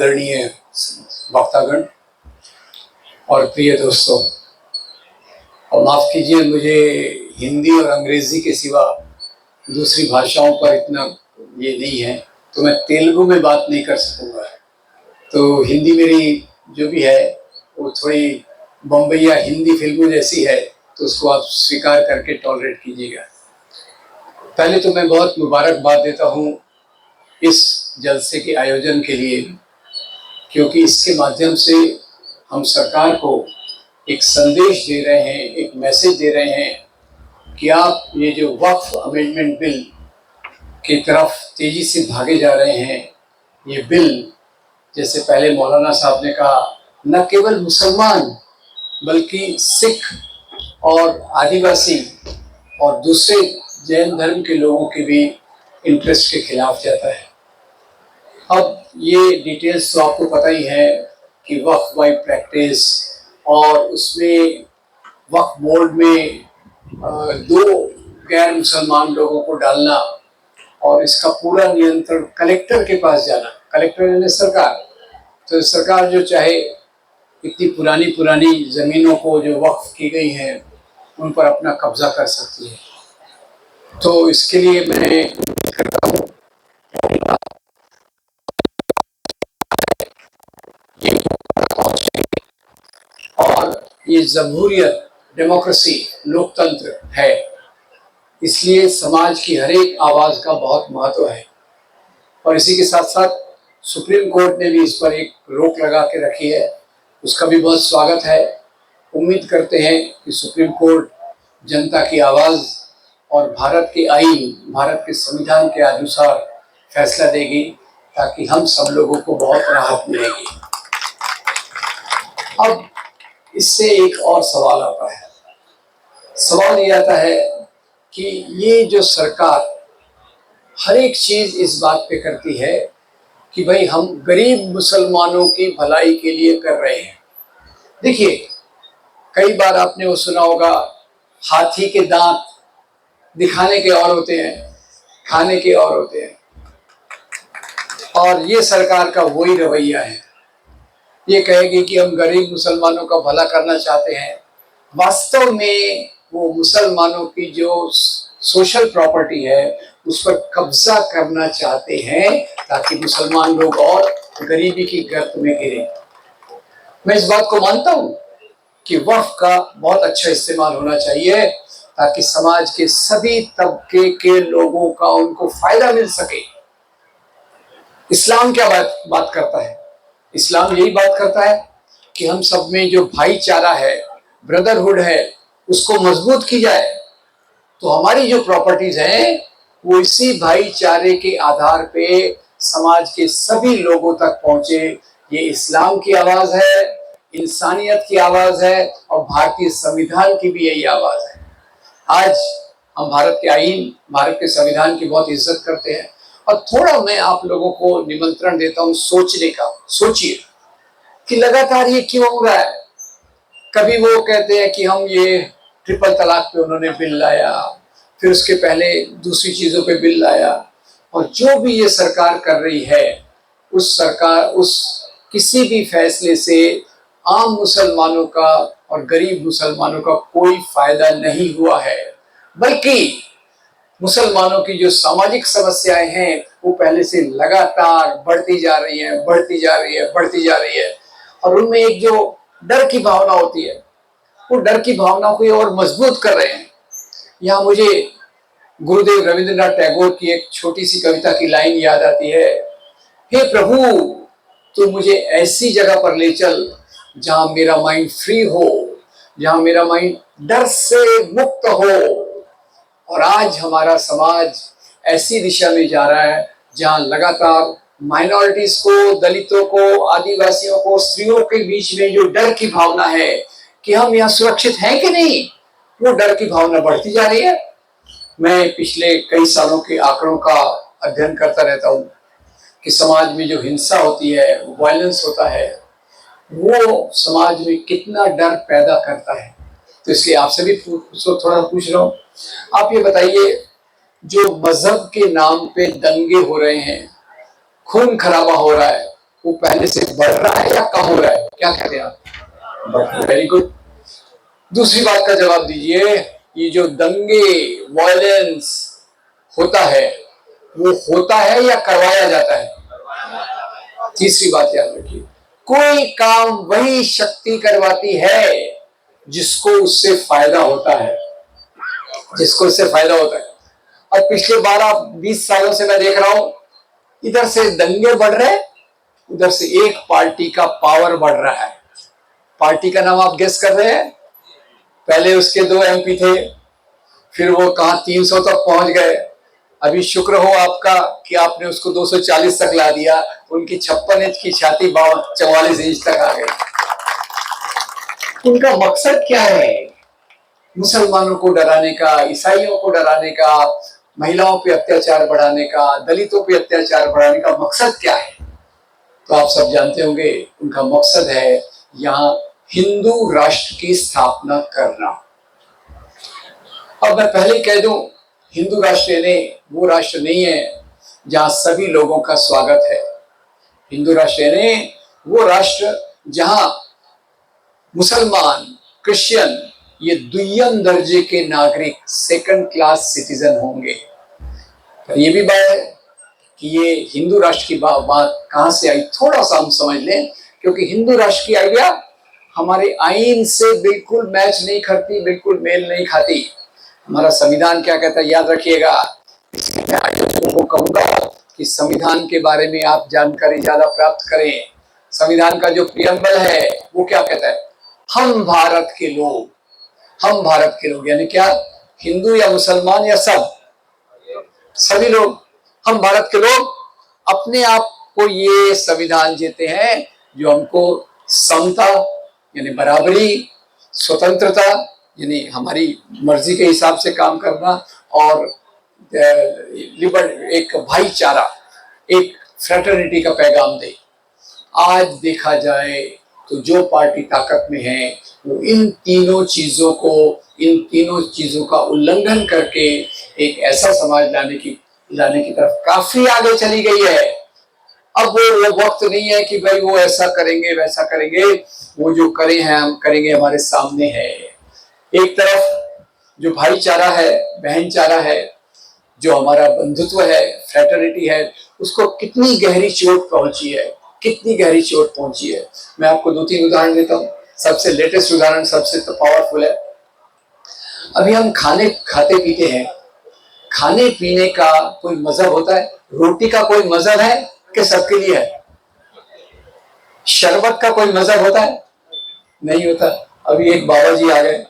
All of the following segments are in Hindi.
आदरणीय वक्तागण और प्रिय दोस्तों, और माफ़ कीजिए, मुझे हिंदी और अंग्रेज़ी के सिवा दूसरी भाषाओं पर इतना ये नहीं है, तो मैं तेलुगु में बात नहीं कर सकूँगा। तो हिंदी मेरी जो भी है वो थोड़ी बम्बईया हिंदी फिल्मों जैसी है, तो उसको आप स्वीकार करके टॉलरेट कीजिएगा। पहले तो मैं बहुत मुबारकबाद देता हूँ इस जलसे के आयोजन के लिए, क्योंकि इसके माध्यम से हम सरकार को एक संदेश दे रहे हैं, एक मैसेज दे रहे हैं कि आप ये जो वक्फ अमेंडमेंट बिल की तरफ तेजी से भागे जा रहे हैं, ये बिल जैसे पहले मौलाना साहब ने कहा, न केवल मुसलमान बल्कि सिख और आदिवासी और दूसरे जैन धर्म के लोगों के भी इंटरेस्ट के खिलाफ जाता है। अब ये डिटेल्स तो आपको पता ही है कि वक्फ बाय प्रैक्टिस और उसमें वक्फ बोर्ड में 2 गैर मुसलमान लोगों को डालना और इसका पूरा नियंत्रण कलेक्टर के पास जाना। कलेक्टर यानी सरकार, तो सरकार जो चाहे इतनी पुरानी ज़मीनों को जो वक्फ की गई हैं उन पर अपना कब्जा कर सकती है। तो इसके लिए मैं करता हूँ और ये जमहूरियत, डेमोक्रेसी, लोकतंत्र है, इसलिए समाज की हर एक आवाज़ का बहुत महत्व है। और इसी के साथ साथ सुप्रीम कोर्ट ने भी इस पर एक रोक लगा के रखी है, उसका भी बहुत स्वागत है। उम्मीद करते हैं कि सुप्रीम कोर्ट जनता की आवाज़ और भारत के आईन, भारत के संविधान के अनुसार फैसला देगी, ताकि हम सब लोगों को बहुत राहत मिलेगी। अब इससे एक और सवाल आता है। सवाल ये आता है कि ये जो सरकार हर एक चीज़ इस बात पे करती है कि भाई हम गरीब मुसलमानों की भलाई के लिए कर रहे हैं। देखिए, कई बार आपने वो सुना होगा, हाथी के दांत दिखाने के और होते हैं, खाने के और होते हैं। और ये सरकार का वही रवैया है। ये कहेगी कि हम गरीब मुसलमानों का भला करना चाहते हैं, वास्तव में वो मुसलमानों की जो सोशल प्रॉपर्टी है उस पर कब्जा करना चाहते हैं, ताकि मुसलमान लोग और गरीबी की गर्त में गिरे। मैं इस बात को मानता हूँ कि वक्फ का बहुत अच्छा इस्तेमाल होना चाहिए, ताकि समाज के सभी तबके के लोगों का उनको फायदा मिल सके। इस्लाम क्या बात करता है? इस्लाम यही बात करता है कि हम सब में जो भाईचारा है, ब्रदरहुड है, उसको मजबूत की जाए। तो हमारी जो प्रॉपर्टीज हैं वो इसी भाईचारे के आधार पे समाज के सभी लोगों तक पहुंचे। ये इस्लाम की आवाज है, इंसानियत की आवाज है, और भारतीय संविधान की भी यही आवाज है। आज हम भारत के आईन, भारत के संविधान की बहुत इज्जत करते हैं, और थोड़ा मैं आप लोगों को निमंत्रण देता हूँ सोचने का। सोचिए कि लगातार ये क्यों हो रहा है। कभी वो कहते हैं कि हम ये ट्रिपल तलाक पे उन्होंने बिल लाया, फिर उसके पहले दूसरी चीज़ों पे बिल लाया, और जो भी ये सरकार कर रही है उस किसी भी फैसले से आम मुसलमानों का और गरीब मुसलमानों का कोई फायदा नहीं हुआ है, बल्कि मुसलमानों की जो सामाजिक समस्याएं हैं वो पहले से लगातार बढ़ती जा रही है। और उनमें एक जो डर की भावना होती है, वो डर की भावनाओं को और मजबूत कर रहे हैं। यहाँ मुझे गुरुदेव रविंद्रनाथ टैगोर की एक छोटी सी कविता की लाइन याद आती है, हे प्रभु तू मुझे ऐसी जगह पर ले चल जहाँ मेरा माइंड फ्री हो, जहाँ मेरा माइंड डर से मुक्त हो। और आज हमारा समाज ऐसी दिशा में जा रहा है जहाँ लगातार माइनॉरिटीज को, दलितों को, आदिवासियों को, स्त्रियों के बीच में जो डर की भावना है कि हम यहाँ सुरक्षित हैं कि नहीं, वो डर की भावना बढ़ती जा रही है। मैं पिछले कई सालों के आंकड़ों का अध्ययन करता रहता हूँ कि समाज में जो हिंसा होती है, वायलेंस होता है, वो समाज में कितना डर पैदा करता है। तो इसलिए आपसे भी थोड़ा पूछ रहा हूँ, आप ये बताइए, जो मजहब के नाम पे दंगे हो रहे हैं, खून खराबा हो रहा है, वो पहले से बढ़ रहा है या कम हो रहा है? क्या कहते हैं आप? Very good. दूसरी बात का जवाब दीजिए, ये जो दंगे वायलेंस होता है वो होता है या करवाया जाता है? तीसरी बात याद रखिए, कोई काम वही शक्ति करवाती है जिसको उससे फायदा होता है, जिसको उससे फायदा होता है। और पिछले 12-20 सालों से मैं देख रहा हूं, इधर से दंगे बढ़ रहे, उधर से एक पार्टी का पावर बढ़ रहा है। पार्टी का नाम आप गेस कर रहे हैं? पहले उसके 2 MP थे, फिर वो कहां 300 तक पहुंच गए। अभी शुक्र हो आपका कि आपने उसको 240 तक ला दिया। उनकी 56 इंच की छाती 44 इंच तक आ गई। उनका मकसद क्या है? मुसलमानों को डराने का, ईसाइयों को डराने का, महिलाओं पे अत्याचार बढ़ाने का, दलितों पे अत्याचार बढ़ाने का मकसद क्या है? तो आप सब जानते होंगे, उनका मकसद है यहाँ हिंदू राष्ट्र की स्थापना करना। अब मैं पहले कह दूं, हिंदू राष्ट्र यानी वो राष्ट्र नहीं है जहां सभी लोगों का स्वागत है। हिंदू राष्ट्र यानी वो राष्ट्र जहां मुसलमान, क्रिश्चियन ये दुय्यम दर्जे के नागरिक, सेकंड क्लास सिटीजन होंगे। तो ये भी बात है कि ये हिंदू राष्ट्र की बात कहां से आई, थोड़ा सा हम समझ लें। क्योंकि हिंदू राष्ट्र की आइडिया हमारे आईन से बिल्कुल मैच नहीं करती, बिल्कुल मेल नहीं खाती। हमारा संविधान क्या कहता है याद रखिएगा। इसलिए मैं आप लोगों को कहूंगा कि संविधान के बारे में आप जानकारी ज्यादा प्राप्त करें। संविधान का जो प्रियम्बल है वो क्या कहता है? हम भारत के लोग, हम भारत के लोग यानी क्या? हिंदू या मुसलमान या सब, सभी लोग, हम भारत के लोग अपने आप को ये संविधान देते हैं जो हमको समता यानी बराबरी, स्वतंत्रता यानी हमारी मर्जी के हिसाब से काम करना, और एक भाईचारा, एक फ्रेटर्निटी का पैगाम दे। आज देखा जाए तो जो पार्टी ताकत में है वो इन तीनों चीजों का उल्लंघन करके एक ऐसा समाज लाने की तरफ काफी आगे चली गई है। अब वो वक्त नहीं है कि भाई वो ऐसा करेंगे वैसा करेंगे, वो जो करें हैं हम करेंगे हमारे सामने है। एक तरफ जो भाईचारा है, बहनचारा है, जो हमारा बंधुत्व है, फ्रेटर्निटी है, उसको कितनी गहरी चोट पहुंची है, कितनी गहरी चोट पहुंची है। मैं आपको 2-3 उदाहरण देता हूँ। सबसे लेटेस्ट उदाहरण, सबसे तो पावरफुल है। अभी हम खाते पीते हैं, खाने पीने का कोई मजहब होता है? रोटी का कोई मजहब है कि सबके लिए है? शरबत का कोई मजहब होता है? नहीं होता। अभी एक बाबा जी आ गए,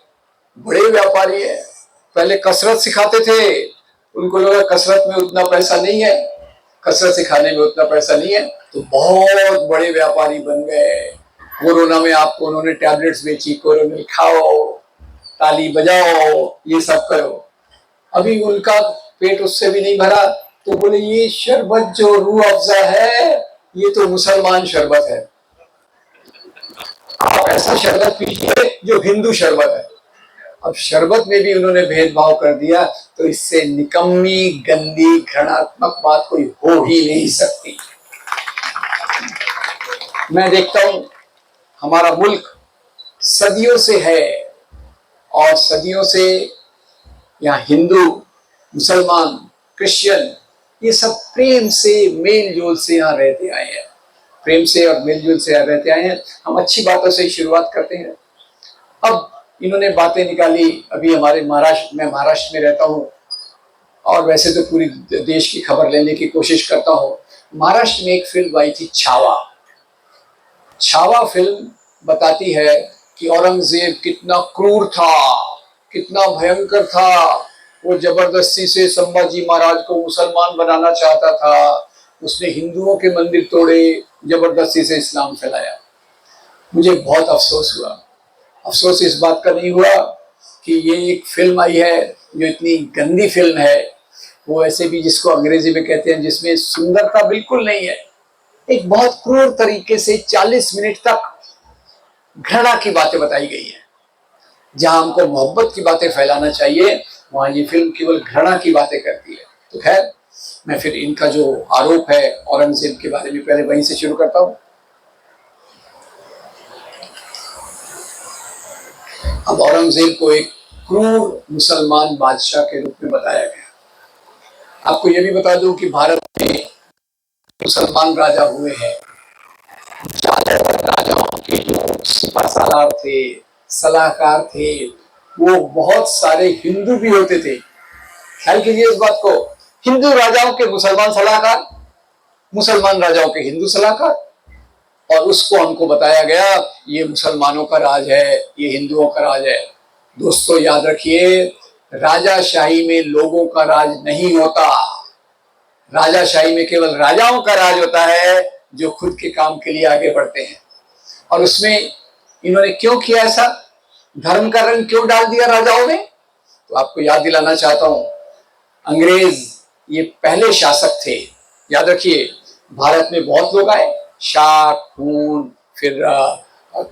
बड़े व्यापारी है, पहले कसरत सिखाते थे, उनको लगा कसरत में उतना पैसा नहीं है, कसरत सिखाने में उतना पैसा नहीं है, तो बहुत बड़े व्यापारी बन गए। कोरोना में आपको उन्होंने टैबलेट्स बेची, कोरोना खाओ, ताली बजाओ, ये सब करो। अभी उनका पेट उससे भी नहीं भरा, तो बोले ये शरबत जो रूह अफ़ज़ा है ये तो मुसलमान शरबत है, आप ऐसा शरबत पीजिए जो हिंदू शरबत है। अब शरबत में भी उन्होंने भेदभाव कर दिया, तो इससे निकम्मी, गंदी, घृणात्मक बात कोई हो ही नहीं सकती। मैं देखता हूं हमारा मुल्क सदियों से है, और सदियों से यहाँ हिंदू, मुसलमान, क्रिश्चियन ये सब प्रेम से, मेल जोल से यहाँ रहते आए हैं, प्रेम से और मेल जोल से रहते आए हैं। हम अच्छी बातों से ही शुरुआत करते हैं। अब इन्होंने बातें निकाली, अभी हमारे महाराष्ट्र, मैं महाराष्ट्र में रहता हूँ और वैसे तो पूरी देश की खबर लेने की कोशिश करता हूँ। महाराष्ट्र में एक फिल्म आई थी छावा। छावा फिल्म बताती है कि औरंगजेब कितना क्रूर था, कितना भयंकर था। वो जबरदस्ती से संभाजी महाराज को मुसलमान बनाना चाहता था, उसने हिंदुओं के मंदिर तोड़े, जबरदस्ती से इस्लाम फैलाया। मुझे बहुत अफसोस हुआ। अफसोस इस बात का नहीं हुआ कि ये एक फिल्म आई है जो इतनी गंदी फिल्म है, वो ऐसे भी जिसको अंग्रेजी में कहते हैं जिसमें सुंदरता बिल्कुल नहीं है। एक बहुत क्रूर तरीके से 40 मिनट तक घृणा की बातें बताई गई हैं। जहां हमको मोहब्बत की बातें फैलाना चाहिए, वहां ये फिल्म केवल घृणा की बातें करती है। तो खैर, मैं फिर इनका जो आरोप है औरंगजेब के बारे में, पहले वहीं से शुरू करता हूँ। अब औरंगजेब को एक क्रूर मुसलमान बादशाह के रूप में बताया गया। आपको यह भी बता दूं कि भारत में मुसलमान राजा हुए हैं, राजाओं के जो सिपहसालार थे, सलाहकार थे, वो बहुत सारे हिंदू भी होते थे। ख्याल कीजिए इस बात को, हिंदू राजाओं के मुसलमान सलाहकार, मुसलमान राजाओं के हिंदू सलाहकार, और उसको हमको बताया गया ये मुसलमानों का राज है, ये हिंदुओं का राज है। दोस्तों याद रखिए, राजाशाही में लोगों का राज नहीं होता। राजाशाही में केवल राजाओं का राज होता है जो खुद के काम के लिए आगे बढ़ते हैं। और उसमें इन्होंने क्यों किया ऐसा, धर्म का रंग क्यों डाल दिया राजाओं में? तो आपको याद दिलाना चाहता हूं, अंग्रेज ये पहले शासक थे। याद रखिए, भारत में बहुत लोग आए, शाक, हून, फिर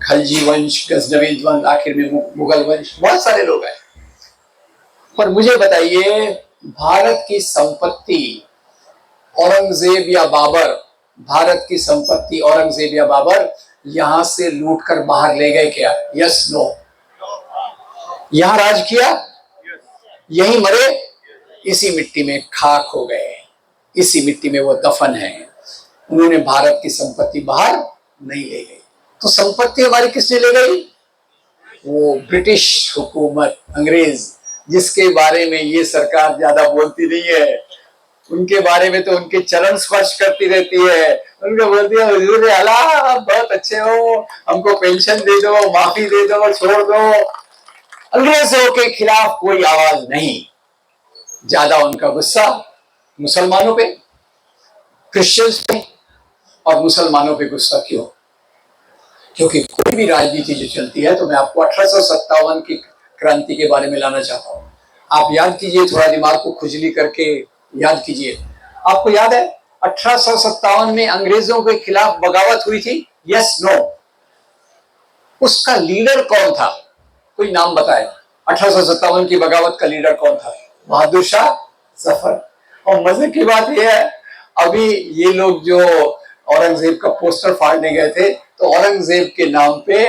खलजी वंश, गजनवी वंश, आखिर में मुगल वंश, बहुत सारे लोग आए। पर मुझे बताइए, भारत की संपत्ति औरंगजेब या बाबर, भारत की संपत्ति औरंगजेब या बाबर यहां से लूटकर बाहर ले गए क्या? Yes no? यहां राज किया, यहीं मरे, इसी मिट्टी में खाक हो गए, इसी मिट्टी में वो दफन है। उन्होंने भारत की संपत्ति बाहर नहीं ले गई। तो संपत्ति हमारी किसने ले गई? वो ब्रिटिश हुकूमत, अंग्रेज, जिसके बारे में ये सरकार ज्यादा बोलती नहीं है। उनके बारे में तो उनके चरण स्पर्श करती रहती है, उनको बोलती है हुजूर आला आप बहुत अच्छे हो, हमको पेंशन दे दो, माफी दे दो, छोड़ दो। अंग्रेजों के खिलाफ कोई आवाज नहीं। ज्यादा उनका गुस्सा मुसलमानों पे, क्रिश्चियंस पे, और मुसलमानों पे गुस्सा क्यों? क्योंकि कोई भी राजनीति जो चलती है, तो मैं आपको 1857 की क्रांति के बारे में लाना चाहता हूं। आप याद कीजिए, थोड़ा दिमाग को खुजली करके याद कीजिए। आपको याद है 1857 में अंग्रेजों के खिलाफ बगावत हुई थी? Yes no? उसका लीडर कौन था? कोई नाम बताए। 1857 की बगावत का लीडर कौन था? बहादुर शाह जफर। और मजे की बात यह है, अभी ये लोग जो औरंगजेब का पोस्टर फाड़ने गए थे, तो औरंगजेब के नाम पे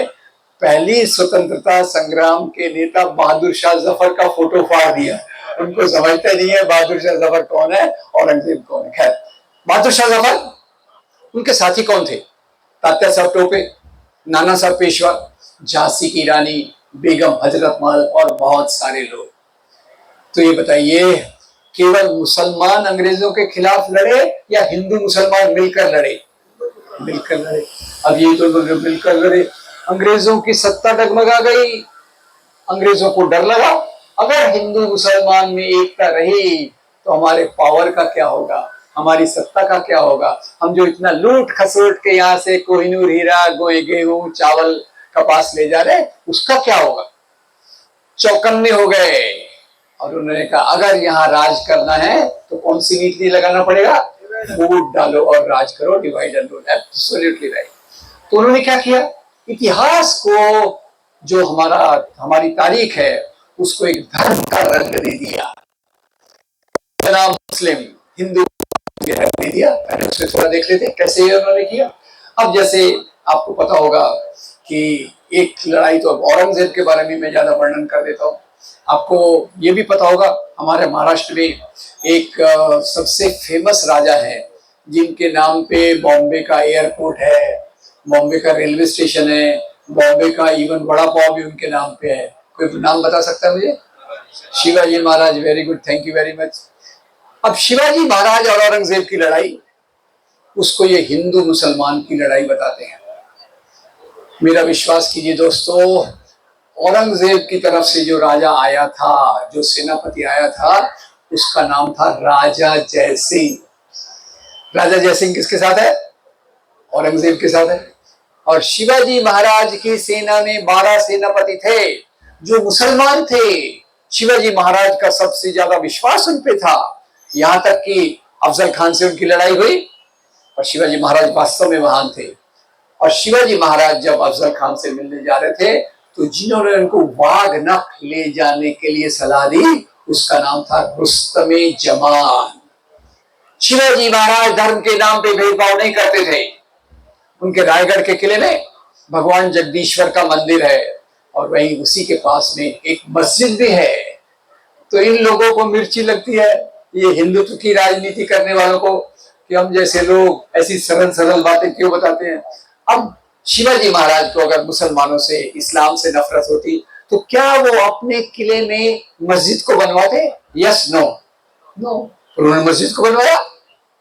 पहली स्वतंत्रता संग्राम के नेता बहादुर शाह जफर का फोटो फाड़ दिया। उनको समझते नहीं है बहादुर शाह जफर कौन है, औरंगजेब कौन है। खैर, बहादुर शाह जफर, उनके साथी कौन थे? तात्या साहब टोपे, नाना साहब पेशवा, झांसी की रानी बेगम हजरत महल, और बहुत सारे लोग। तो ये बताइए, केवल मुसलमान अंग्रेजों के खिलाफ लड़े या हिंदू मुसलमान मिलकर लड़े? मिलकर लड़े। अब ये तो लोग मिलकर लड़े, अंग्रेजों की सत्ता डगमगा गई, अंग्रेजों को डर लगा अगर हिंदू मुसलमान में एकता रही तो हमारे पावर का क्या होगा, हमारी सत्ता का क्या होगा। हम जो इतना लूट खसोट के यहाँ से कोहिनूर हीरा, गेहूं, चावल, कपास ले जा रहे, उसका क्या होगा? चौकन्ने हो गए। और उन्होंने कहा अगर यहाँ राज करना है तो कौन सी नीति लगाना पड़ेगा? वोट डालो और राज करो, divide and rule. Absolutely right. तो उन्होंने क्या किया? इतिहास को, जो हमारी तारीख है, उसको एक धर्म का रंग दे दिया। नाम मुस्लिम, हिंदू रंग दे दिया। पहले उसमें थोड़ा देख लेते कैसे उन्होंने किया। अब जैसे आपको पता होगा कि एक लड़ाई, तो अब औरंगजेब के बारे में मैं ज्यादा वर्णन कर देता हूँ। आपको ये भी पता होगा, हमारे महाराष्ट्र में एक सबसे फेमस राजा है जिनके नाम पे बॉम्बे का एयरपोर्ट है, बॉम्बे का रेलवे स्टेशन है, बॉम्बे का इवन वड़ा पाव भी उनके नाम पे है। कोई नाम बता सकता है मुझे? Shivaji Maharaj. Very good, thank you very much. अब शिवाजी महाराज और औरंगजेब की लड़ाई, उसको ये हिंदू मुसलमान की लड़ाई बताते हैं। मेरा विश्वास कीजिए दोस्तों, औरंगजेब की तरफ से जो राजा आया था, जो सेनापति आया था, उसका नाम था राजा जयसिंह। राजा जयसिंह किसके साथ है? औरंगजेब के साथ है। और शिवाजी महाराज की सेना में 12 सेनापति थे जो मुसलमान थे। शिवाजी महाराज का सबसे ज्यादा विश्वास उन पे था, यहां तक कि अफजल खान से उनकी लड़ाई हुई और शिवाजी महाराज वास्तव में महान थे। और शिवाजी महाराज जब अफजल खान से मिलने जा रहे थे, तो जिन्होंने उनको वाघ नख ले जाने के लिए सलाह दी, उसका नाम था रुस्तमे जमान। शिवाजी महाराज धर्म के नाम पे भेदभाव नहीं करते थे। उनके रायगढ़ के किले में भगवान जगदीश्वर का मंदिर है, और वहीं उसी के पास में एक मस्जिद भी है। तो इन लोगों को मिर्ची लगती है, ये हिंदुत्व की राजनीति करने वालों को, कि हम जैसे लोग ऐसी सरल सरल बातें क्यों बताते हैं। अब शिवाजी महाराज को अगर मुसलमानों से, इस्लाम से नफरत होती तो क्या वो अपने किले में मस्जिद को बनवाते? Yes, no? नो। उन्होंने मस्जिद को बनवाया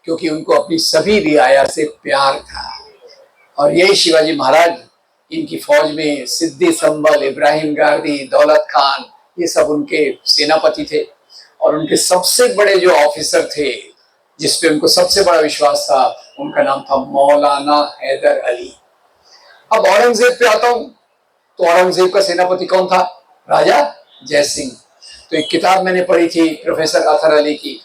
क्योंकि उनको अपनी सभी रियाया से प्यार था। और यही शिवाजी महाराज, इनकी फौज में सिद्दी संबल, इब्राहिम गारदी, दौलत खान, ये सब उनके सेनापति थे। और उनके सबसे बड़े जो ऑफिसर थे, जिसपे उनको सबसे बड़ा विश्वास था, उनका नाम था मौलाना हैदर अली। अब औरंगजेब पे आता हूं, तो औरंगजेब का सेनापति कौन था? राजा जय सिंह। तो एक किताब मैंने पढ़ी थी प्रोफेसर अतहर अली की।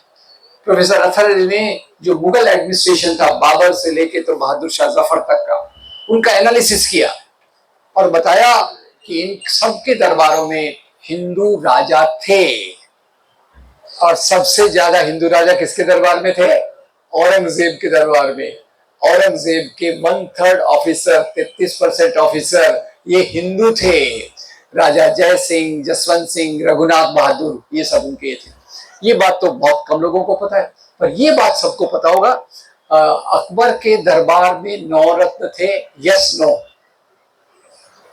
प्रोफेसर अतहर अली ने जो मुगल एडमिनिस्ट्रेशन था, बाबर से लेके तो बहादुर शाह जफर तक का, उनका एनालिसिस किया और बताया कि इन सबके दरबारों में हिंदू राजा थे। और सबसे ज्यादा हिंदू राजा किसके दरबार में थे? औरंगजेब के दरबार में। औरंगजेब के 1/3 ऑफिसर, 33% ऑफिसर ये हिंदू थे। राजा जय सिंह, जसवंत सिंह, रघुनाथ बहादुर, ये सब उनके थे। ये बात तो बहुत कम लोगों को पता है, पर ये बात सबको पता होगा। अकबर के दरबार में 9 रत्न थे, यस नो?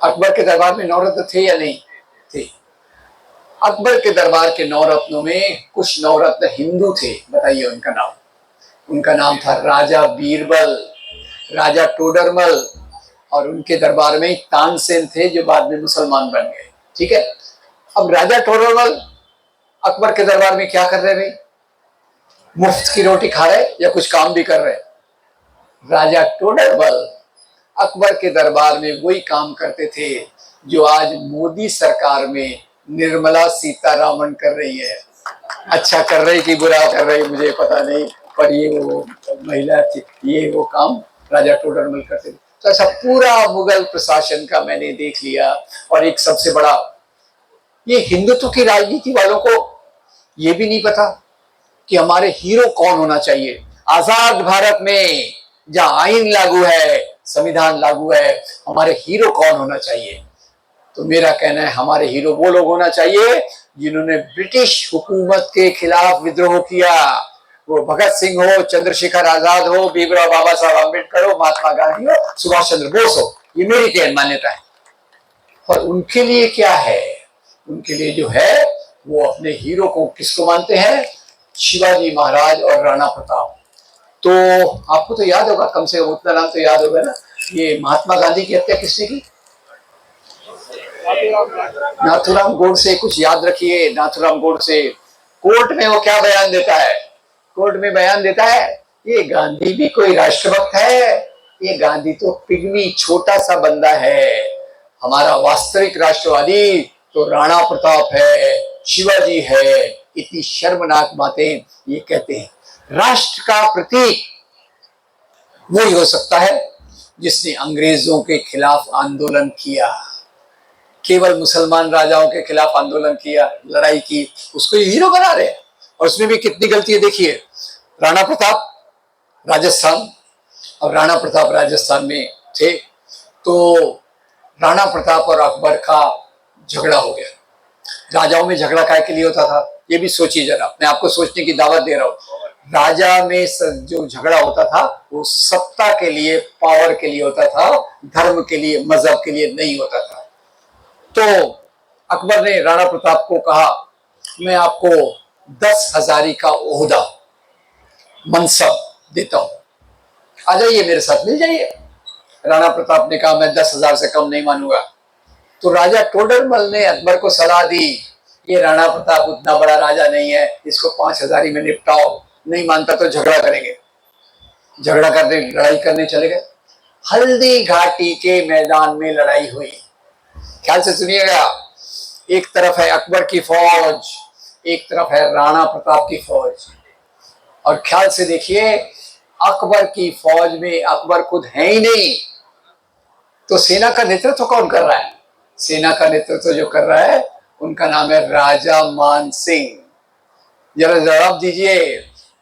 अकबर के दरबार में 9 रत्न थे या नहीं थे? अकबर के दरबार के 9 रत्नों में कुछ 9 रत्न हिंदू थे। बताइए उनका नाम। उनका नाम था राजा बीरबल, राजा टोडरमल, और उनके दरबार में तानसेन थे जो बाद में मुसलमान बन गए। ठीक है। अब राजा टोडरमल अकबर के दरबार में क्या कर रहे भाई? मुफ्त की रोटी खा रहे या कुछ काम भी कर रहे? राजा टोडरमल अकबर के दरबार में वही काम करते थे जो आज मोदी सरकार में निर्मला सीतारामन कर रही है। अच्छा कर रही कि बुरा कर रही मुझे पता नहीं, पर ये वो महिला थी, ये वो काम राजा टोडरमल करते थे। तो ऐसा पूरा मुगल प्रशासन का मैंने देख लिया। और एक सबसे बड़ा, ये हिंदुत्व की राजनीति वालों को ये भी नहीं पता कि हमारे हीरो कौन होना चाहिए। आजाद भारत में जहां आईन लागू है, संविधान लागू है, हमारे हीरो कौन होना चाहिए? तो मेरा कहना है हमारे हीरो वो लोग होना चाहिए जिन्होंने ब्रिटिश हुकूमत के खिलाफ विद्रोह किया। वो भगत सिंह हो, चंद्रशेखर आजाद हो, भीमराव बाबा साहब अम्बेडकर हो, महात्मा गांधी हो, सुभाष चंद्र बोस हो, ये मेरी क्या मान्यता है। और उनके लिए क्या है? उनके लिए जो है वो अपने हीरो को किसको मानते हैं? शिवाजी महाराज और राणा प्रताप। तो आपको तो याद होगा, कम से कम उतना नाम तो याद होगा ना, ये महात्मा गांधी की हत्या किसने की? नाथूराम गोडसे। कुछ याद रखिए, नाथूराम गोडसे। कोर्ट में वो क्या बयान देता है? कोर्ट में बयान देता है ये गांधी भी कोई राष्ट्रभक्त है? ये गांधी तो पिग्मी छोटा सा बंदा है। हमारा वास्तविक राष्ट्रवादी तो राणा प्रताप है, शिवाजी है। इतनी शर्मनाक बातें ये कहते हैं। राष्ट्र का प्रतीक वही हो सकता है जिसने अंग्रेजों के खिलाफ आंदोलन किया, केवल मुसलमान राजाओं के खिलाफ आंदोलन किया, लड़ाई की, उसको हीरो बना रहे हैं। और उसमें भी कितनी गलती है देखिए। राणा प्रताप राजस्थान, और राणा प्रताप राजस्थान में थे, तो राणा प्रताप और अकबर का झगड़ा हो गया। राजाओं में झगड़ा काय के लिए होता था ये भी सोचिए जरा, मैं आपको सोचने की दावत दे रहा हूँ। राजा में जो झगड़ा होता था वो सत्ता के लिए, पावर के लिए होता था, धर्म के लिए, मजहब के लिए नहीं होता था। तो अकबर ने राणा प्रताप को कहा मैं आपको 10 हजारी का ओहदा, मनसब देता हूं, आ जाइए मेरे साथ मिल जाइए। राणा प्रताप ने कहा मैं 10,000 से कम नहीं मानूंगा। तो राजा टोडरमल ने अकबर को सलाह दी ये राणा प्रताप उतना बड़ा राजा नहीं है, इसको 5 हजारी में निपटाओ। नहीं मानता तो झगड़ा करेंगे। झगड़ा करने, लड़ाई करने चले गए। हल्दी घाटी के मैदान में लड़ाई हुई। ख्याल से सुनिएगा, एक तरफ है अकबर की फौज, एक तरफ है राणा प्रताप की फौज। और ख्याल से देखिए, अकबर की फौज में अकबर खुद है ही नहीं, तो सेना का नेतृत्व कौन कर रहा है? सेना का नेतृत्व जो कर रहा है उनका नाम है राजा मान सिंह। जरा जवाब दीजिए,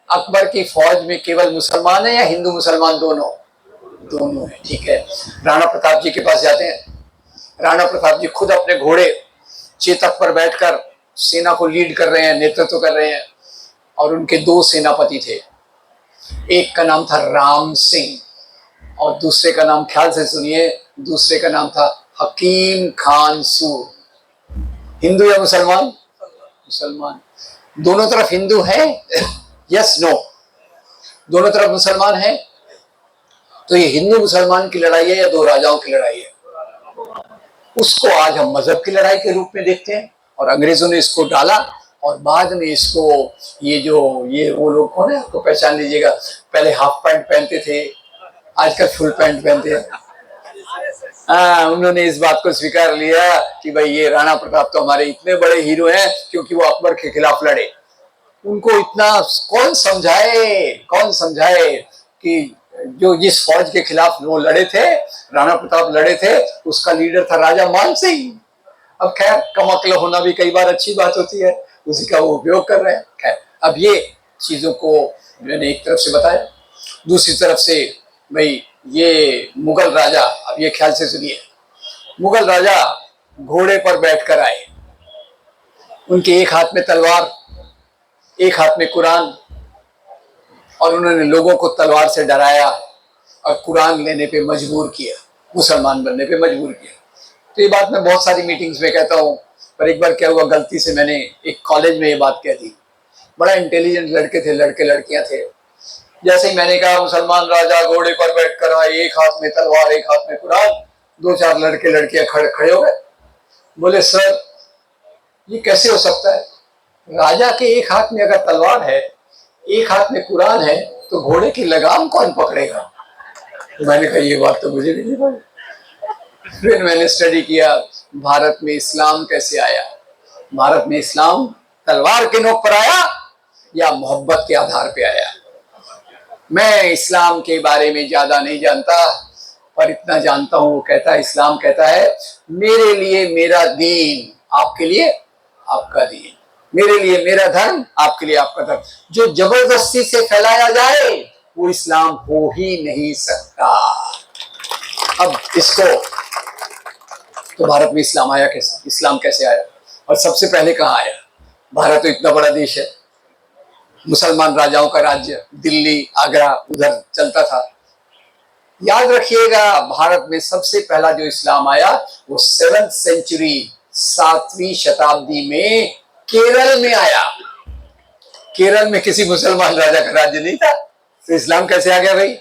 अकबर की फौज में केवल मुसलमान है या हिंदू मुसलमान दोनों? दोनों है। ठीक है। राणा प्रताप जी के पास जाते हैं, राणा प्रताप जी खुद अपने घोड़े चेतक पर बैठकर सेना को लीड कर रहे हैं, नेतृत्व कर रहे हैं। और उनके दो सेनापति थे, एक का नाम था राम सिंह और दूसरे का नाम, ख्याल से सुनिए, दूसरे का नाम था हकीम खान सूर। हिंदू या मुसलमान? मुसलमान। दोनों तरफ हिंदू है? Yes no? दोनों तरफ मुसलमान है। तो ये हिंदू मुसलमान की लड़ाई है या दो राजाओं की लड़ाई है? उसको आज हम मजहब की लड़ाई के रूप में देखते हैं और अंग्रेजों ने इसको डाला और बाद में इसको ये वो लोग कौन है, आपको पहचान लीजिएगा, पहले हाफ पैंट पहनते थे, आजकल फुल पैंट पहनते हैं। हाँ, उन्होंने इस बात को स्वीकार लिया कि भाई ये राणा प्रताप तो हमारे इतने बड़े हीरो हैं क्योंकि वो अकबर के खिलाफ लड़े। उनको इतना कौन समझाए कि जो जिस फौज के खिलाफ वो लड़े थे, राणा प्रताप लड़े थे, उसका लीडर था राजा मान सिंह। अब खैर, कम अक्ल होना भी कई बार अच्छी बात होती है, उसी का वो उपयोग कर रहे हैं। खैर, अब ये चीजों को मैंने एक तरफ से बताया, दूसरी तरफ से भाई ये मुगल राजा, अब ये ख्याल से सुनिए, मुगल राजा घोड़े पर बैठकर आए, उनके एक हाथ में तलवार, एक हाथ में कुरान, और उन्होंने लोगों को तलवार से डराया और कुरान लेने पे मजबूर किया, मुसलमान बनने पे मजबूर किया। तो ये बात मैं बहुत सारी मीटिंग्स में कहता हूँ, पर एक बार क्या हुआ, गलती से मैंने एक कॉलेज में ये बात कह दी। बड़ा इंटेलिजेंट लड़के थे, लड़के लड़कियां थे। जैसे ही मैंने कहा मुसलमान राजा घोड़े पर बैठ कर आए, एक हाथ में तलवार एक हाथ में कुरान, दो चार लड़के लड़कियां खड़े हो गए। बोले सर ये कैसे हो सकता है, राजा के एक हाथ में अगर तलवार है, एक हाथ में कुरान है, तो घोड़े की लगाम कौन पकड़ेगा? तो मैंने कहा ये बात तो मुझे भी नहीं पड़ी। फिर मैंने स्टडी किया, भारत में इस्लाम कैसे आया। भारत में इस्लाम तलवार के नोक पर आया या मोहब्बत के आधार पे आया? मैं इस्लाम के बारे में ज्यादा नहीं जानता, पर इतना जानता हूं, वो कहता है, इस्लाम कहता है, मेरे लिए मेरा दीन, आपके लिए आपका दीन, मेरे लिए मेरा धर्म, आपके लिए आपका धर्म। जो जबरदस्ती से फैलाया जाए वो इस्लाम हो ही नहीं सकता। अब इसको, तो भारत में इस्लाम आया कैसे, इस्लाम कैसे आया और सबसे पहले कहाँ आया? भारत तो इतना बड़ा देश है, मुसलमान राजाओं का राज्य, दिल्ली आगरा उधर चलता था। याद रखिएगा, भारत में सबसे पहला जो इस्लाम आया वो 7th सेंचुरी, 7वीं शताब्दी में केरल में आया। केरल में किसी मुसलमान राजा का राज्य नहीं था, तो इस्लाम कैसे आ गया भाई?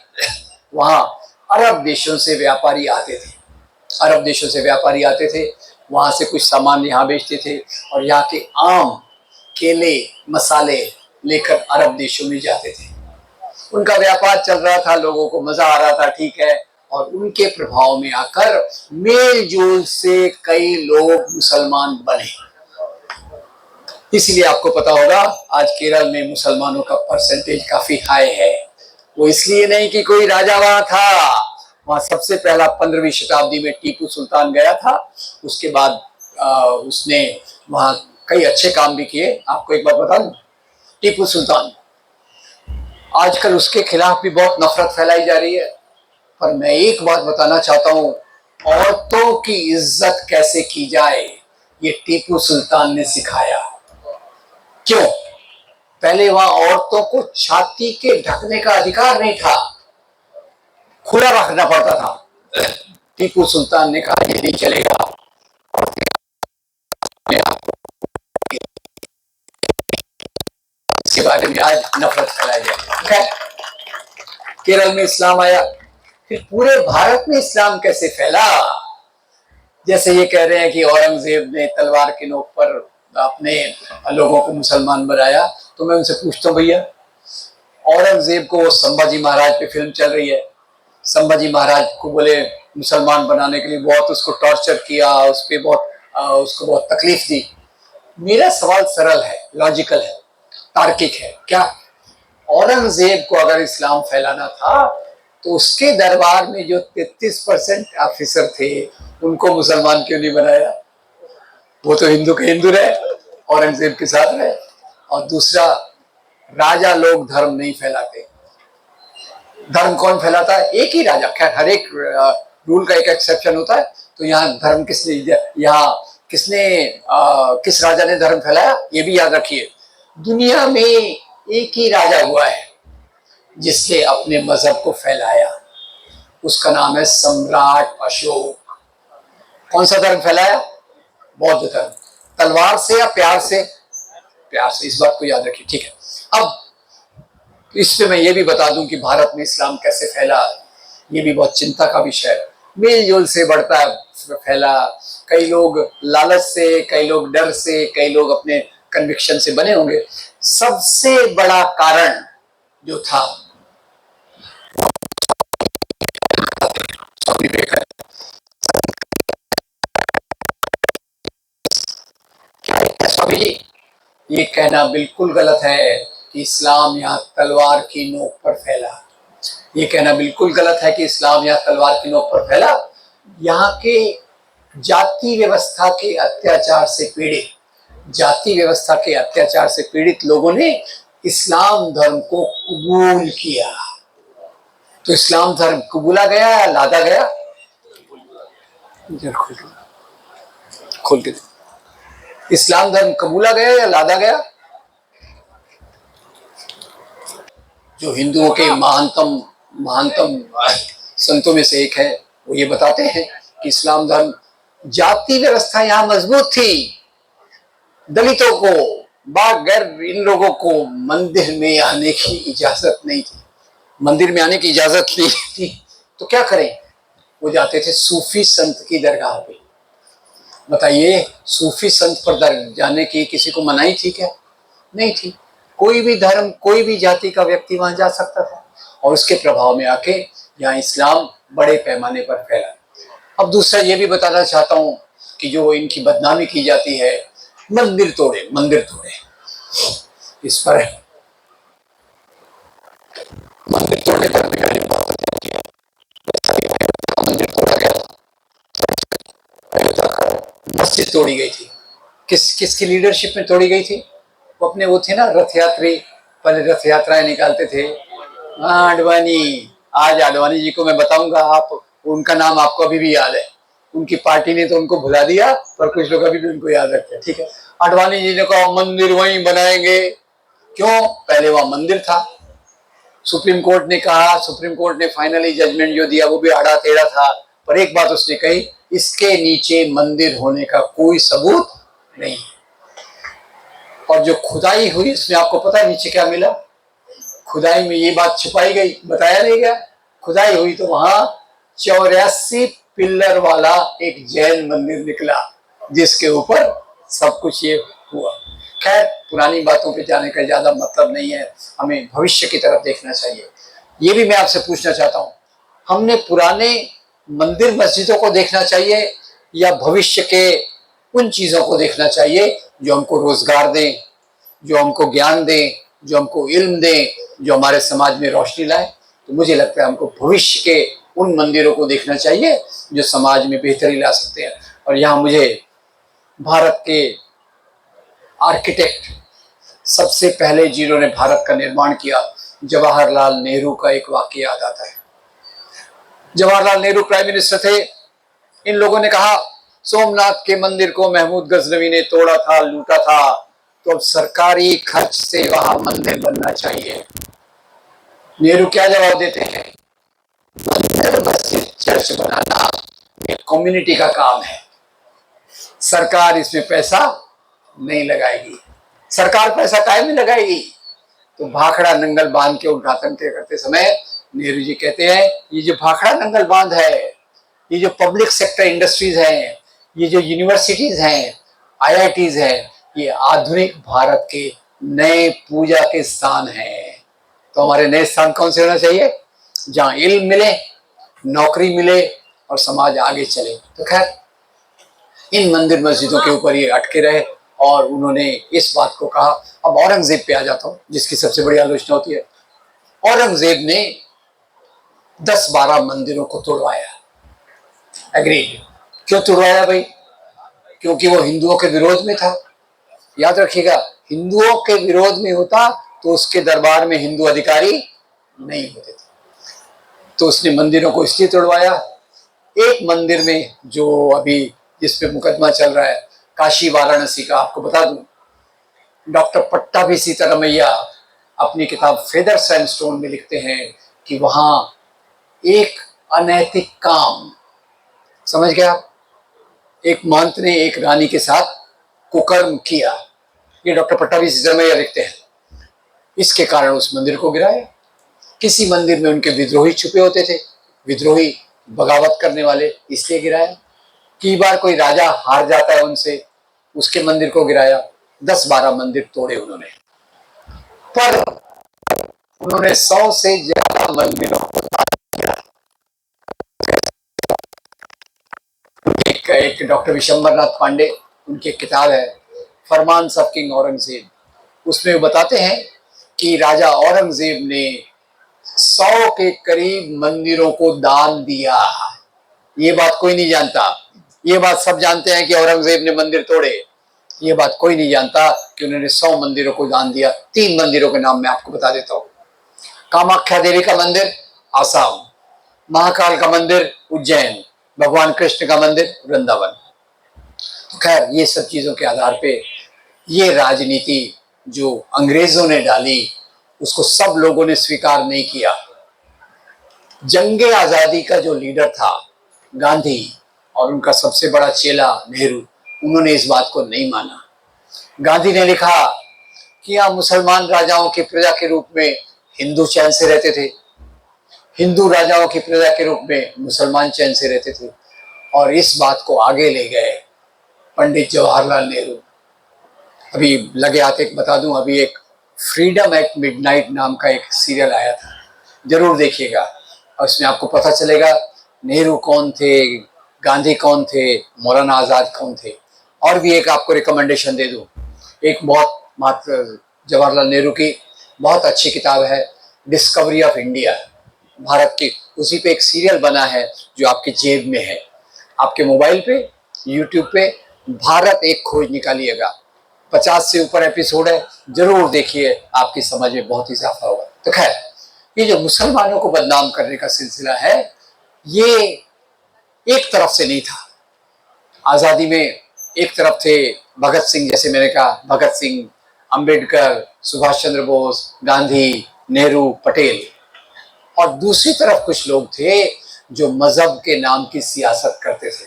वहां अरब देशों से व्यापारी आते थे, अरब देशों से व्यापारी आते थे, वहां से कुछ सामान यहाँ बेचते थे और यहाँ के आम, केले, मसाले लेकर अरब देशों में जाते थे। उनका व्यापार चल रहा था, लोगों को मजा आ रहा था, ठीक है। और उनके प्रभाव में आकर मेल जोल से कई लोग मुसलमान बने। इसलिए आपको पता होगा आज केरल में मुसलमानों का परसेंटेज काफी हाई है। वो इसलिए नहीं कि कोई राजा वहां था, वहां सबसे पहला 15वीं शताब्दी में टीपू सुल्तान गया था। उसके बाद उसने वहां कई अच्छे काम भी किए। आपको एक बात बता दूं, टीपू सुल्तान, आजकल उसके खिलाफ भी बहुत नफरत फैलाई जा रही है, पर मैं एक बात बताना चाहता हूं, औरतों की इज्जत कैसे की जाए ये टीपू सुल्तान ने सिखाया। क्यों? पहले वहां औरतों को छाती के ढकने का अधिकार नहीं था, खुला रखना पड़ता था। टीपू सुल्तान ने कहा ये नहीं चलेगा, इसके बारे में आज नफरत फैलाई जाए। केरल में इस्लाम आया, फिर पूरे भारत में इस्लाम कैसे फैला? जैसे ये कह रहे हैं कि औरंगजेब ने तलवार के नोक पर अपने लोगों को मुसलमान बनाया, तो मैं उनसे पूछता हूँ भैया, औरंगजेब को संभाजी महाराज पे फिल्म चल रही है, संभाजी महाराज को बोले मुसलमान बनाने के लिए बहुत उसको टॉर्चर किया, उस पर उसको बहुत तकलीफ दी। मेरा सवाल सरल है, लॉजिकल है, तार्किक है। क्या औरंगजेब को अगर इस्लाम फैलाना था तो उसके दरबार में जो 33% ऑफिसर थे उनको मुसलमान क्यों नहीं बनाया? वो तो हिंदू के हिंदू रहे, औरंगजेब के साथ रहे। और दूसरा, राजा लोग धर्म नहीं फैलाते। धर्म कौन फैलाता है? एक ही राजा। खैर हर एक रूल का एक एक्सेप्शन होता है। तो यहाँ धर्म किसने, यहाँ किसने किस राजा ने धर्म फैलाया, ये भी याद रखिए। दुनिया में एक ही राजा हुआ है जिसने अपने मजहब को फैलाया, उसका नाम है सम्राट अशोक। कौन सा धर्म फैलाया? बौद्ध धर्म। तलवार से या प्यार से? प्यार से, इस बात को याद रखिए, ठीक है। अब इस पे मैं ये भी बता दूं कि भारत में इस्लाम कैसे फैला, ये भी बहुत चिंता का विषय है। मेलजोल से बढ़ता है फैला, कई लोग लालच से, कई लोग डर से, कई लोग अपने कन्विक्शन से बने होंगे। सबसे बड़ा कारण जो था, स्वामी जी, ये कहना बिल्कुल गलत है कि इस्लाम यहाँ तलवार की नोक पर फैला। ये कहना बिल्कुल गलत है कि इस्लाम यहाँ तलवार की नोक पर फैला। यहाँ के जाति व्यवस्था के अत्याचार से पीड़ित, जाति व्यवस्था के अत्याचार से पीड़ित लोगों ने इस्लाम धर्म को कबूल किया। तो इस्लाम धर्म कबूला गया या लादा गया? खोल के इस्लाम धर्म कबूला गया या लादा गया? जो हिंदुओं के महानतम संतों में से एक है, वो ये बताते हैं कि इस्लाम धर्म, जाति व्यवस्था यहाँ मजबूत थी। दलितों को, बागर इन लोगों को मंदिर में आने की इजाजत नहीं थी, मंदिर में आने की इजाजत नहीं थी। तो क्या करें? वो जाते थे सूफी संत की दरगाह पे। बताइए, सूफी संत पर जाने की किसी को मनाही थी क्या? नहीं थी। कोई भी धर्म, कोई भी जाति का व्यक्ति वहां जा सकता था, और उसके प्रभाव में आके यहाँ इस्लाम बड़े पैमाने पर फैला। अब दूसरा ये भी बताना चाहता हूँ कि जो इनकी बदनामी की जाती है, मंदिर तोड़े, मंदिर तोड़े, इस पर मंदिर तोड़ने पर भी मैंने बहुत किया। मंदिर तोड़ा गया, मस्जिद तोड़ी गई थी। किसकी लीडरशिप में तोड़ी गई थी? वो अपने वो थे ना रथ यात्री, पहले रथ यात्राएं निकालते थे। हाँ, आडवाणी। आज आडवाणी जी को मैं बताऊंगा, आप उनका नाम आपको अभी भी याद है। उनकी पार्टी ने तो उनको भुला दिया, पर कुछ लोग अभी भी उनको याद रखते हैं, ठीक है। आडवाणी जी ने कहा मंदिर वहीं बनाएंगे। क्यों? पहले वहां मंदिर था। सुप्रीम कोर्ट ने कहा, सुप्रीम कोर्ट ने फाइनली जजमेंट जो दिया वो भी आड़ा टेढ़ा था, पर एक बात उसने कही, इसके नीचे मंदिर होने का कोई सबूत नहीं। और जो खुदाई हुई, इसमें आपको पता है नीचे क्या मिला? खुदाई में ये बात छुपाई गई, बताया नहीं गया। खुदाई हुई तो वहां 84 पिल्लर वाला एक जैन मंदिर निकला, जिसके ऊपर सब कुछ ये हुआ। खैर, पुरानी बातों पे जाने का ज्यादा मतलब नहीं है, हमें भविष्य की तरफ देखना चाहिए। ये भी मैं आपसे पूछना चाहता हूँ, हमने पुराने मंदिर मस्जिदों को देखना चाहिए या भविष्य के उन चीजों को देखना चाहिए जो हमको रोजगार दें, जो हमको ज्ञान दें, जो हमको इल्म दें, जो हमारे समाज में रोशनी लाए? तो मुझे लगता है हमको भविष्य के उन मंदिरों को देखना चाहिए जो समाज में बेहतरी ला सकते हैं। और यहाँ मुझे भारत के आर्किटेक्ट, सबसे पहले जिन्होंने भारत का निर्माण किया, जवाहरलाल नेहरू का एक वाक्य याद आता है। जवाहरलाल नेहरू प्राइम मिनिस्टर थे। इन लोगों ने कहा सोमनाथ के मंदिर को महमूद गजनवी ने तोड़ा था, लूटा था, तो अब सरकारी खर्च से वहां मंदिर बनना चाहिए। नेहरू क्या जवाब देते हैं? मंदिर, मस्जिद, चर्च बनाना ये कम्युनिटी का काम है, सरकार इसमें पैसा नहीं लगाएगी। सरकार पैसा काहे में लगाएगी? तो भाखड़ा नंगल बांध के उद्घाटन करते समय नेहरू जी कहते हैं, ये जो भाखड़ा नंगल बांध है, ये जो पब्लिक सेक्टर इंडस्ट्रीज हैं, ये जो यूनिवर्सिटीज हैं, आईआईटीज हैं, ये आधुनिक भारत के नए पूजा के स्थान हैं। तो हमारे नए स्थान कौन से होना चाहिए? जहां इल्म मिले, नौकरी मिले और समाज आगे चले। तो खैर, इन मंदिर मस्जिदों के ऊपर ये अटके रहे और उन्होंने इस बात को कहा। अब औरंगजेब पे आ जाता हूं, जिसकी सबसे बड़ी आलोचना होती है। औरंगजेब ने 10-12 मंदिरों को तोड़वाया। एग्रीड। क्यों तोड़वाया भाई? क्योंकि वो हिंदुओं के विरोध में था। याद रखिएगा, हिंदुओं के विरोध में होता तो उसके दरबार में हिंदू अधिकारी नहीं होते थे। तो उसने मंदिरों को इसलिए तोड़वाया एक मंदिर में जो अभी जिस पे मुकदमा चल रहा है काशी वाराणसी का, आपको बता दूं, डॉक्टर पट्टाभी सीतारमैया अपनी किताब फेदर्स एंड स्टोन में लिखते हैं कि वहां एक अनैतिक काम, समझ गया आप, एक महंत ने एक रानी के साथ कुकर्म किया, ये डॉक्टर पट्टाभी सीतारमैया लिखते हैं। इसके कारण उस मंदिर को गिराया। किसी मंदिर में उनके विद्रोही छुपे होते थे, विद्रोही बगावत करने वाले, इसलिए गिराया। कई बार कोई राजा हार जाता है उनसे, उसके मंदिर को गिराया। 10-12 मंदिर तोड़े उन्होंने, पर उन्होंने 100 से ज्यादा मंदिरों को दान किया। एक डॉक्टर विशंबरनाथ पांडे, उनकी एक किताब है फरमान्स ऑफ किंग औरंगजेब, उसमें वो बताते हैं कि राजा औरंगजेब ने 100 के करीब मंदिरों को दान दिया। ये बात कोई नहीं जानता। ये बात सब जानते हैं कि औरंगजेब ने मंदिर तोड़े, ये बात कोई नहीं जानता कि उन्होंने 100 मंदिरों को दान दिया। 3 मंदिरों के नाम मैं आपको बता देता हूँ। कामाख्या देवी का मंदिर आसाम, महाकाल का मंदिर उज्जैन, भगवान कृष्ण का मंदिर वृंदावन। तो खैर ये सब चीजों के आधार पे ये राजनीति जो अंग्रेजों ने डाली उसको सब लोगों ने स्वीकार नहीं किया। जंगे आजादी का जो लीडर था गांधी और उनका सबसे बड़ा चेला नेहरू, उन्होंने इस बात को नहीं माना। गांधी ने लिखा कि यहाँ मुसलमान राजाओं की प्रजा के रूप में हिंदू चैन से रहते थे, हिंदू राजाओं की प्रजा के रूप में मुसलमान चैन से रहते थे। और इस बात को आगे ले गए पंडित जवाहरलाल नेहरू। अभी लगे हाथ एक बता दूं, अभी एक फ्रीडम एट मिडनाइट नाम का एक सीरियल आया था, जरूर देखिएगा, और उसमें आपको पता चलेगा नेहरू कौन थे, गांधी कौन थे, मौलाना आजाद कौन थे। और भी एक आपको रिकमेंडेशन दे दूं, एक बहुत मात्र जवाहरलाल नेहरू की बहुत अच्छी किताब है डिस्कवरी ऑफ इंडिया, भारत की, उसी पे एक सीरियल बना है जो आपकी जेब में है, आपके मोबाइल पे यूट्यूब पे भारत एक खोज निकालिएगा, 50 से ऊपर एपिसोड है, जरूर देखिए, आपकी समझ में बहुत इजाफा होगा। तो खैर ये जो मुसलमानों को बदनाम करने का सिलसिला है ये एक तरफ से नहीं था। आजादी में एक तरफ थे भगत सिंह, जैसे मैंने कहा, भगत सिंह, अंबेडकर, सुभाष चंद्र बोस, गांधी, नेहरू, पटेल, और दूसरी तरफ कुछ लोग थे जो मजहब के नाम की सियासत करते थे।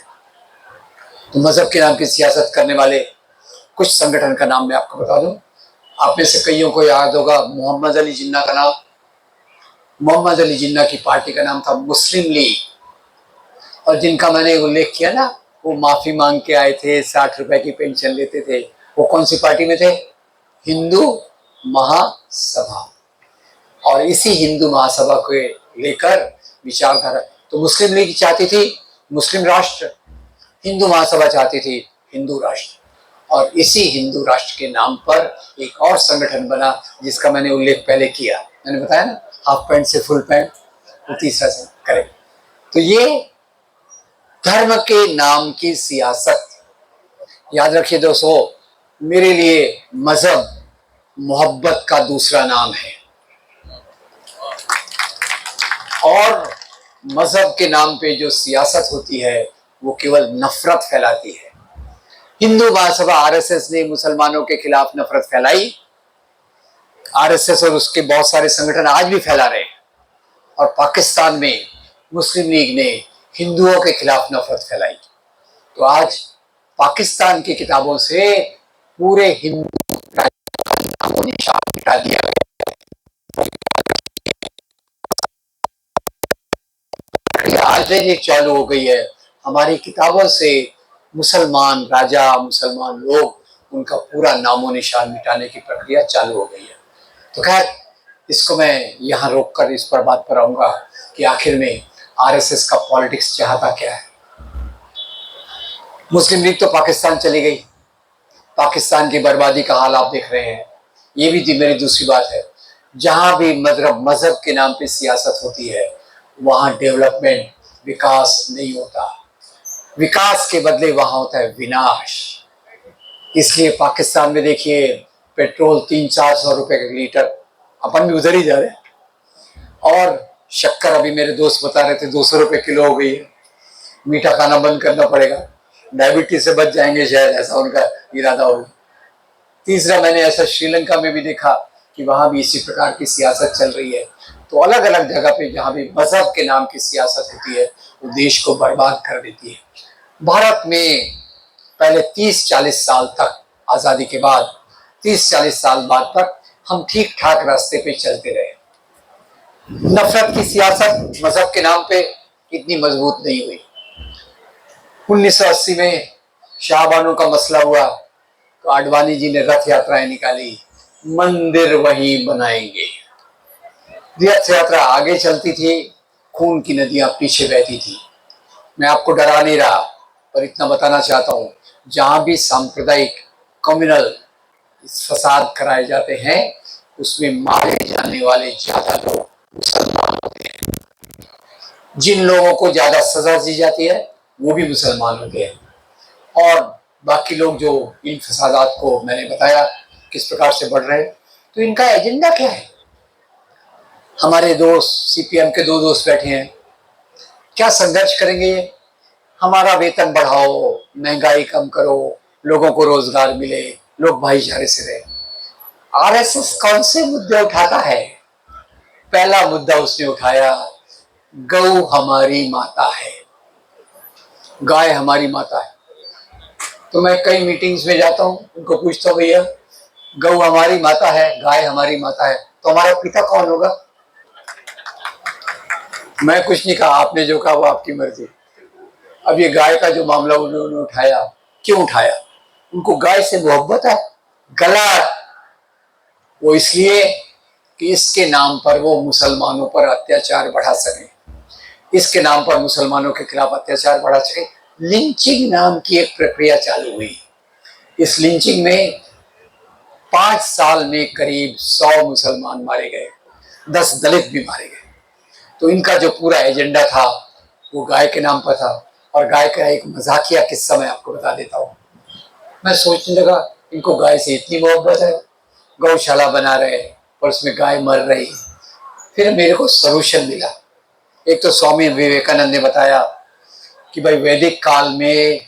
तो मजहब के नाम की सियासत करने वाले कुछ संगठन का नाम मैं आपको बता दूं। आप में से कईयों को याद होगा मोहम्मद अली जिन्ना का नाम। मोहम्मद अली जिन्ना की पार्टी का नाम था मुस्लिम लीग, और जिनका मैंने उल्लेख किया ना, वो माफी मांग के आए थे, 60 रुपए की पेंशन लेते थे, वो कौन सी पार्टी में थे? हिंदू महासभा। और इसी हिंदू महासभा को लेकर विचारधारा, तो मुस्लिम लीग चाहती थी मुस्लिम राष्ट्र, हिंदू महासभा चाहती थी हिंदू राष्ट्र, और इसी हिंदू राष्ट्र के नाम पर एक और संगठन बना जिसका मैंने उल्लेख पहले किया, मैंने बताया ना, हाफ पैंट से फुल पैंट, वो तीसरा से करे। तो ये धर्म के नाम की सियासत, याद रखिए दोस्तों, मेरे लिए मजहब मोहब्बत का दूसरा नाम है, और मजहब के नाम पे जो सियासत होती है वो केवल नफरत फैलाती है। हिंदू महासभा आरएसएस ने मुसलमानों के खिलाफ नफरत फैलाई, आरएसएस और उसके बहुत सारे संगठन आज भी फैला रहे हैं, और पाकिस्तान में मुस्लिम लीग ने हिंदुओं के खिलाफ नफरत फैलाई। तो आज पाकिस्तान की किताबों से पूरे हिंदू नामो निशान मिटा दिया गया। आज एक चालू हो गई है, हमारी किताबों से मुसलमान राजा, मुसलमान लोग, उनका पूरा नामो निशान मिटाने की प्रक्रिया चालू हो गई है। तो खैर इसको मैं यहाँ रोककर इस पर बात पर आऊंगा कि आखिर में आरएसएस का पॉलिटिक्स चाहता क्या है। मुस्लिम लीग तो पाकिस्तान चली गई, पाकिस्तान की बर्बादी का हाल आप देख रहे हैं। ये भी मेरी दूसरी बात है, जहां भी मजहब के नाम पे सियासत होती है वहां डेवलपमेंट, विकास नहीं होता, विकास के बदले वहां होता है विनाश। इसलिए पाकिस्तान में देखिए पेट्रोल 300-400 रुपए का लीटर, अपन भी उधर ही जा रहे हैं, और शक्कर अभी मेरे दोस्त बता रहे थे 200 रुपए किलो हो गई है। मीठा खाना बंद करना पड़ेगा, डायबिटीज से बच जाएंगे शायद, ऐसा उनका इरादा होगा। तीसरा, मैंने ऐसा श्रीलंका में भी देखा कि वहां भी इसी प्रकार की सियासत चल रही है। तो अलग अलग जगह पे जहां भी मजहब के नाम की सियासत होती है वो देश को बर्बाद कर देती है। भारत में पहले 30-40 साल तक, आजादी के बाद 30-40 साल बाद तक हम ठीक ठाक रास्ते पे चलते रहे। नफरत की सियासत मजहब के नाम पे इतनी मजबूत नहीं हुई। 1980 में शाहबानो का मसला हुआ तो आडवाणी जी ने रथ यात्राएं निकाली, मंदिर वहीं बनाएंगे। रथ यात्रा आगे चलती थी, खून की नदियां पीछे बहती थी। मैं आपको डरा नहीं रहा, पर इतना बताना चाहता हूं, जहां भी सांप्रदायिक कम्युनल फसाद कराए जाते हैं उसमें मारे जाने वाले ज्यादा लोग मुसलमान होते हैं। जिन लोगों को ज्यादा सजा दी जाती है वो भी मुसलमान होते हैं। और बाकी लोग जो इन फसादात को मैंने बताया किस प्रकार से बढ़ रहे हैं, तो इनका एजेंडा क्या है? हमारे दोस्त सीपीएम के 2 दोस्त बैठे हैं, क्या संघर्ष करेंगे? हमारा वेतन बढ़ाओ, महंगाई कम करो, लोगों को रोजगार मिले, लोग भाईचारे से रहे। आरएसएस कौन से मुद्दे उठाता है? पहला मुद्दा उसने उठाया, गौ हमारी माता है, गाय हमारी माता है। तो मैं कई मीटिंग्स में जाता हूं, उनको पूछता हूं, भैया गौ हमारी माता है, गाय हमारी माता है, तो हमारा पिता कौन होगा? मैं कुछ नहीं कहा, आपने जो कहा वो आपकी मर्जी। अब ये गाय का जो मामला उन्होंने उठाया, क्यों उठाया? उनको गाय से मोहब्बत है? गलत। वो इसलिए कि इसके नाम पर वो मुसलमानों पर अत्याचार बढ़ा सके, इसके नाम पर मुसलमानों के खिलाफ अत्याचार बढ़ा सके। लिंचिंग नाम की एक प्रक्रिया चालू हुई। इस लिंचिंग में 5 साल में करीब 100 मुसलमान मारे गए, 10 दलित भी मारे गए। तो इनका जो पूरा एजेंडा था वो गाय के नाम पर था। और गाय का एक मजाकिया किस्सा मैं आपको बता देता हूँ। मैं सोचने लगा, इनको गाय से इतनी मोहब्बत है, गौशाला बना रहे और उसमें गाय मर रही। फिर मेरे को सॉल्यूशन मिला। एक तो स्वामी विवेकानंद ने बताया कि भाई वैदिक काल में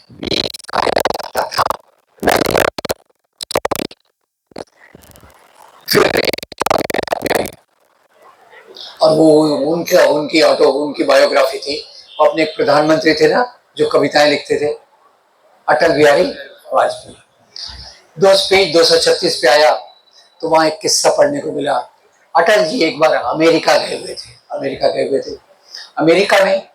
और वो उनकी बायोग्राफी थी। अपने एक प्रधानमंत्री थे ना जो कविताएं लिखते थे, अटल बिहारी वाजपेयी। 236 पे आया तो वहां एक किस्सा पढ़ने को मिला। अटल जी एक बार अमेरिका गए हुए थे। अमेरिका में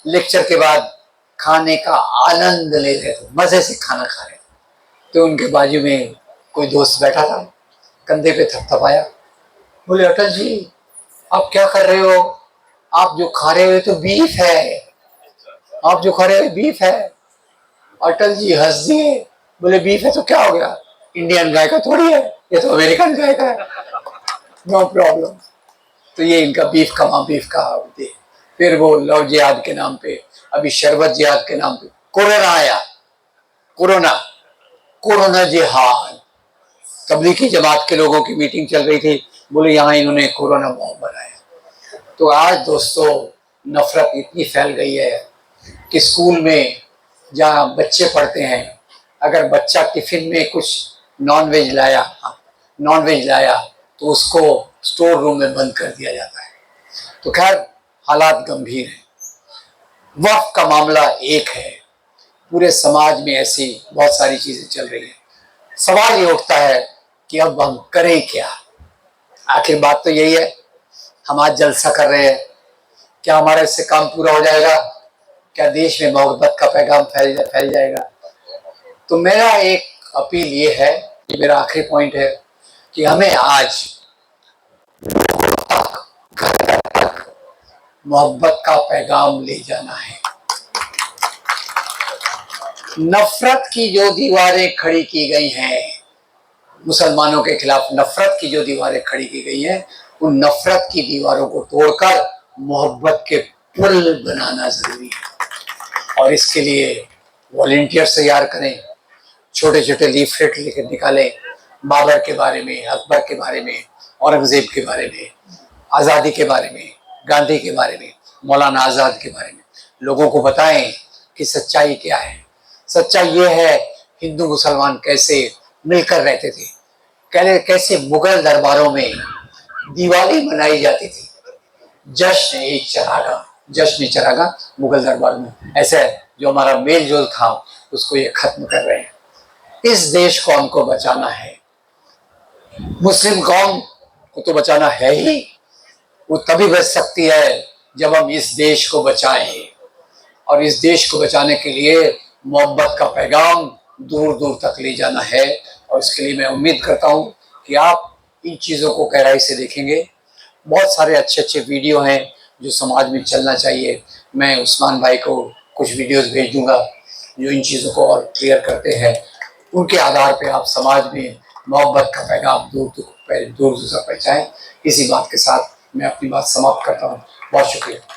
लेक्चर के बाद खाने का आनंद ले रहे थे, मजे से खाना खा रहे थे। तो उनके बाजू में कोई दोस्त बैठा था, कंधे पे थपथपाया, बोले अटल जी आप क्या कर रहे हो? आप जो खा रहे हो तो बीफ है, आप जो खा रहे हो बीफ है। अटल जी हंस दिए, बोले बीफ है तो क्या हो गया, इंडियन गाय का थोड़ी है, ये तो अमेरिकन गाय का है, नो प्रॉब्लम। तो ये इनका बीफ का होते। फिर वो लव जिहाद के नाम पे, अभी शरबत जिहाद के नाम पे कोरोना आया, कोरोना जिहाद। तबलीगी जमात के लोगों की मीटिंग चल रही थी, बोले यहाँ इन्होंने कोरोना बॉम्ब बनाया। तो आज दोस्तों नफरत इतनी फैल गई है कि स्कूल में जहाँ बच्चे पढ़ते हैं, अगर बच्चा टिफिन में कुछ नॉन वेज लाया तो उसको स्टोर रूम में बंद कर दिया जाता है। तो खैर हालात गंभीर हैं। वक्त का मामला एक है, पूरे समाज में ऐसी बहुत सारी चीजें चल रही है। सवाल ये उठता है कि अब हम करें क्या? आखिर बात तो यही है, हम आज जलसा कर रहे हैं, क्या हमारा इससे काम पूरा हो जाएगा? क्या देश में मोहब्बत का पैगाम फैल जाएगा? तो मेरा एक अपील ये है, ये मेरा आखिरी पॉइंट है कि हमें आज घर तक मोहब्बत का पैगाम ले जाना है। नफरत की जो दीवारें खड़ी की गई हैं, मुसलमानों के खिलाफ नफरत की जो दीवारें खड़ी की गई हैं, उन नफरत की दीवारों को तोड़कर मोहब्बत के पुल बनाना जरूरी है। और इसके लिए वॉलंटियर्स तैयार करें, छोटे छोटे लीफलेट लेकर निकालें, बाबर के बारे में, अकबर के बारे में, औरंगजेब के बारे में, आज़ादी के बारे में, गांधी के बारे में, मौलाना आज़ाद के बारे में लोगों को बताएं कि सच्चाई क्या है। सच्चाई ये है हिंदू मुसलमान कैसे मिलकर रहते थे, कैसे मुगल दरबारों में दिवाली मनाई जाती थी, जश्न ए चरागा मुगल दरबार में। ऐसे जो हमारा मेल जोल था उसको ये खत्म कर रहे हैं। इस देश को हमको बचाना है, मुस्लिम कौम को तो बचाना है ही। वो तभी बच सकती है जब हम इस देश को बचाएं, और इस देश को बचाने के लिए मोहब्बत का पैगाम दूर दूर तक ले जाना है। और इसके लिए मैं उम्मीद करता हूँ कि आप इन चीज़ों को गहराई से देखेंगे। बहुत सारे अच्छे अच्छे वीडियो हैं जो समाज में चलना चाहिए। मैं उस्मान भाई को कुछ वीडियोस भेज दूंगा जो इन चीज़ों को और क्लियर करते हैं। उनके आधार पे आप समाज में मोहब्बत का पैगाम दूर दूर तक पहुँचाएं। इसी बात के साथ मैं अपनी बात समाप्त करता हूँ। बहुत शुक्रिया।